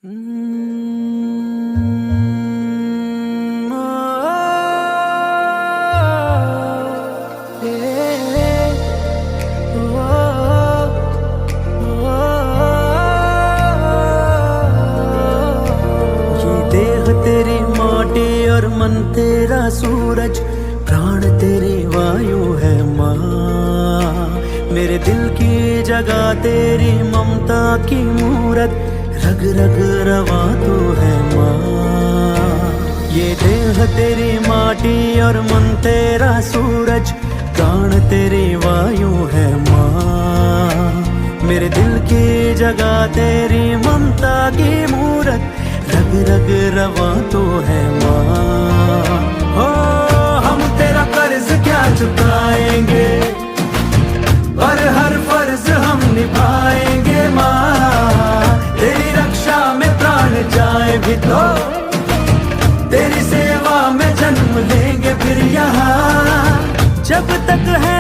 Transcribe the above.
तेरी माटी और मन तेरा सूरज, प्राण तेरी वायु है माँ। मेरे दिल की जगह तेरी ममता की मूरत, रग रग रवा तू है माँ। ये देह तेरी माटी और मन तेरा सूरज, प्राण तेरी वायु है माँ। मेरे दिल की जगह तेरी ममता की मूरत, रग रग रवा तो है माँ। हो हम तेरा कर्ज क्या चुकाएंगे, पर हर फर्ज हम निभाएंगे माँ। तेरी रक्षा में प्राण जाए भी तो तेरी सेवा में जन्म लेंगे फिर यहाँ। जब तक है